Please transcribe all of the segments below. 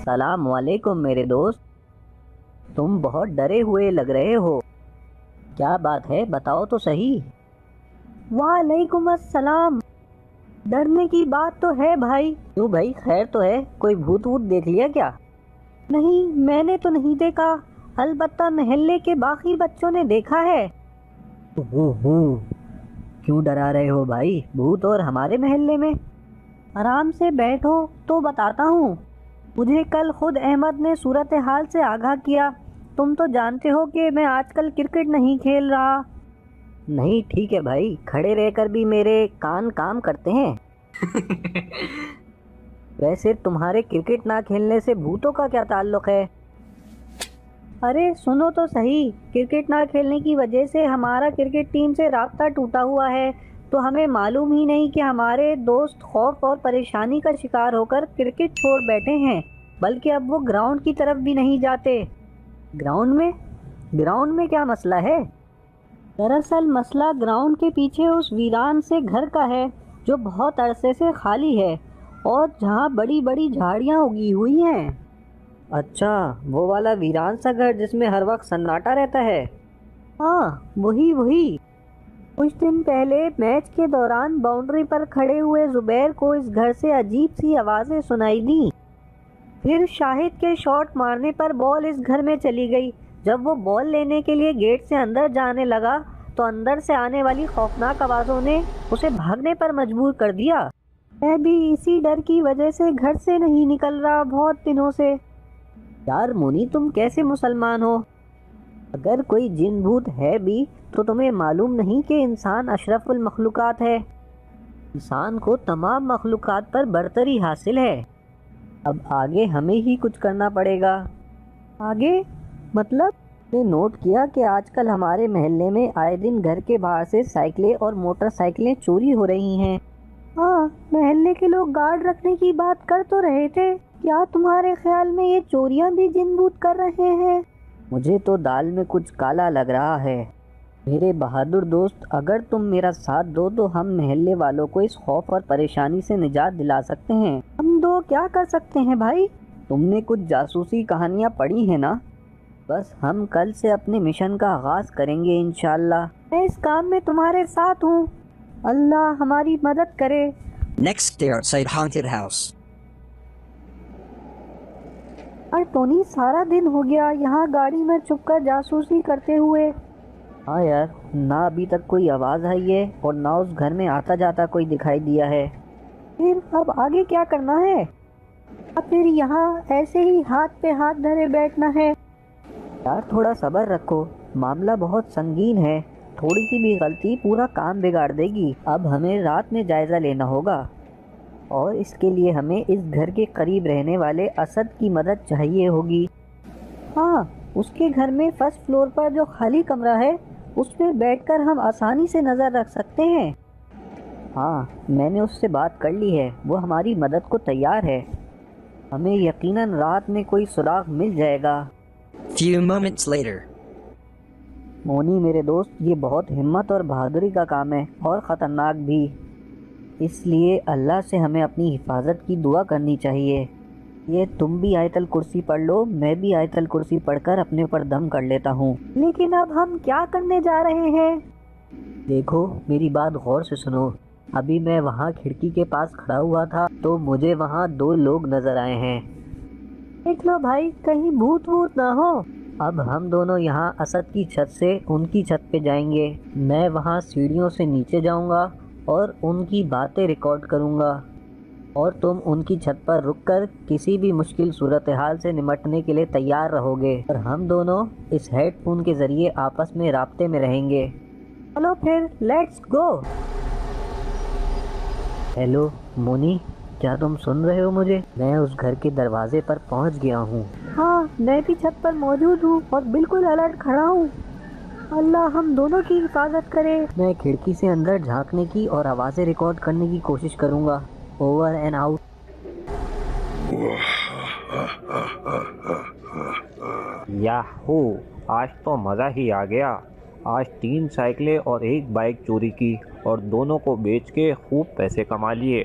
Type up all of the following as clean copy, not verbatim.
السلام علیکم میرے دوست، تم بہت ڈرے ہوئے لگ رہے ہو، کیا بات ہے بتاؤ تو صحیح۔ وعلیکم السلام۔ ڈرنے کی بات تو ہے بھائی۔ کیوں بھائی، خیر تو ہے؟ کوئی بھوت ووت دیکھ لیا کیا؟ نہیں، میں نے تو نہیں دیکھا، البتہ محلے کے باقی بچوں نے دیکھا ہے۔ کیوں ڈرا رہے ہو بھائی؟ بھوت اور ہمارے محلے میں؟ آرام سے بیٹھو تو بتاتا ہوں۔ مجھے کل خود احمد نے صورتحال سے آگاہ کیا۔ تم تو جانتے ہو کہ میں آج کل کرکٹ نہیں کھیل رہا۔ نہیں ٹھیک ہے بھائی، کھڑے رہ کر بھی میرے کان کام کرتے ہیں۔ ویسے تمہارے کرکٹ نہ کھیلنے سے بھوتوں کا کیا تعلق ہے؟ ارے سنو تو صحیح، کرکٹ نہ کھیلنے کی وجہ سے ہمارا کرکٹ ٹیم سے رابطہ ٹوٹا ہوا ہے، تو ہمیں معلوم ہی نہیں کہ ہمارے دوست خوف اور پریشانی کا شکار ہو کر کرکٹ چھوڑ بیٹھے ہیں، بلکہ اب وہ گراؤنڈ کی طرف بھی نہیں جاتے۔ گراؤنڈ میں کیا مسئلہ ہے؟ دراصل مسئلہ گراؤنڈ کے پیچھے اس ویران سے گھر کا ہے جو بہت عرصے سے خالی ہے اور جہاں بڑی بڑی جھاڑیاں اگی ہوئی ہیں۔ اچھا، وہ والا ویران سا گھر جس میں ہر وقت سناٹا رہتا ہے؟ ہاں وہی۔ کچھ دن پہلے میچ کے دوران باؤنڈری پر کھڑے ہوئے زبیر کو اس گھر سے عجیب سی آوازیں سنائی دیں۔ پھر شاہد کے شاٹ مارنے پر بال اس گھر میں چلی گئی۔ جب وہ بال لینے کے لیے گیٹ سے اندر جانے لگا تو اندر سے آنے والی خوفناک آوازوں نے اسے بھاگنے پر مجبور کر دیا۔ میں بھی اسی ڈر کی وجہ سے گھر سے نہیں نکل رہا بہت دنوں سے۔ یار مونی، تم کیسے مسلمان ہو؟ اگر کوئی جن بھوت ہے بھی تو تمہیں معلوم نہیں کہ انسان اشرف المخلوقات ہے؟ انسان کو تمام مخلوقات پر برتری حاصل ہے۔ اب آگے ہمیں ہی کچھ کرنا پڑے گا۔ آگے مطلب؟ نے نوٹ کیا کہ آج کل ہمارے محلے میں آئے دن گھر کے باہر سے سائیکلیں اور موٹر سائیکلیں چوری ہو رہی ہیں۔ ہاں، محلے کے لوگ گارڈ رکھنے کی بات کر تو رہے تھے۔ کیا تمہارے خیال میں یہ چوریاں بھی جن بوت کر رہے ہیں؟ مجھے تو دال میں کچھ کالا لگ رہا ہے۔ میرے بہادر دوست، اگر تم میرا ساتھ دو تو ہم محلے والوں کو اس خوف اور پریشانی سے نجات دلا سکتے ہیں۔ ہم دو کیا کر سکتے ہیں بھائی؟ تم نے کچھ جاسوسی کہانیاں پڑھی ہیں نا؟ بس ہم کل سے اپنے مشن کا آغاز کریں گے انشاءاللہ۔ میں اس کام میں تمہارے ساتھ ہوں، اللہ ہماری مدد کرے۔ Next stay outside haunted house. اور ٹونی، سارا دن ہو گیا یہاں گاڑی میں چھپ کر جاسوسی کرتے ہوئے۔ ہاں یار، نہ ابھی تک کوئی آواز آئی ہے اور نہ اس گھر میں آتا جاتا کوئی دکھائی دیا ہے۔ پھر اب آگے کیا کرنا ہے؟ اب پھر یہاں ایسے ہی ہاتھ پہ ہاتھ دھرے بیٹھنا ہے؟ یار تھوڑا صبر رکھو، معاملہ بہت سنگین ہے، تھوڑی سی بھی غلطی پورا کام بگاڑ دے گی۔ اب ہمیں رات میں جائزہ لینا ہوگا اور اس کے لیے ہمیں اس گھر کے قریب رہنے والے اسد کی مدد چاہیے ہوگی۔ ہاں، اس کے گھر میں فرسٹ فلور پر جو خالی کمرہ ہے اس میں بیٹھ کر ہم آسانی سے نظر رکھ سکتے ہیں۔ ہاں، میں نے اس سے بات کر لی ہے، وہ ہماری مدد کو تیار ہے۔ ہمیں یقیناً رات میں کوئی سراغ مل جائے گا۔ Few moments later. مونی میرے دوست، یہ بہت ہمت اور بہادری کا کام ہے اور خطرناک بھی، اس لیے اللہ سے ہمیں اپنی حفاظت کی دعا کرنی چاہیے۔ یہ تم بھی آیت الکرسی پڑھ لو، میں بھی آیت الکرسی پڑھ کر اپنے اوپر دم کر لیتا ہوں۔ لیکن اب ہم کیا کرنے جا رہے ہیں؟ دیکھو میری بات غور سے سنو، ابھی میں وہاں کھڑکی کے پاس کھڑا ہوا تھا تو مجھے وہاں 2 لوگ نظر آئے ہیں۔ دیکھ لو بھائی، کہیں بھوت ووت نہ ہو۔ اب ہم دونوں یہاں اسد کی چھت سے ان کی چھت پہ جائیں گے، میں وہاں سیڑھیوں سے نیچے جاؤں گا اور ان کی باتیں ریکارڈ کروں گا، اور تم ان کی چھت پر رک کر کسی بھی مشکل صورتحال سے نمٹنے کے لیے تیار رہو گے، اور ہم دونوں اس ہیڈ فون کے ذریعے آپس میں رابطے میں رہیں گے۔ چلو پھر لیٹس گو۔ ہیلو مونی، کیا تم سن رہے ہو مجھے؟ میں اس گھر کے دروازے پر پہنچ گیا ہوں۔ ہاں، میں بھی چھت پر موجود ہوں اور بالکل الرٹ کھڑا ہوں۔ اللہ ہم دونوں کی حفاظت کرے۔ میں کھڑکی سے اندر جھانکنے کی اور آوازیں ریکارڈ کرنے کی کوشش کروں گا۔ Over and out. یاہو، آج تو مزہ ہی آ گیا۔ آج 3 سائیکلیں اور 1 بائک چوری کی اور دونوں کو بیچ کے خوب پیسے کما لیے۔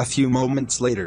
A few moments later.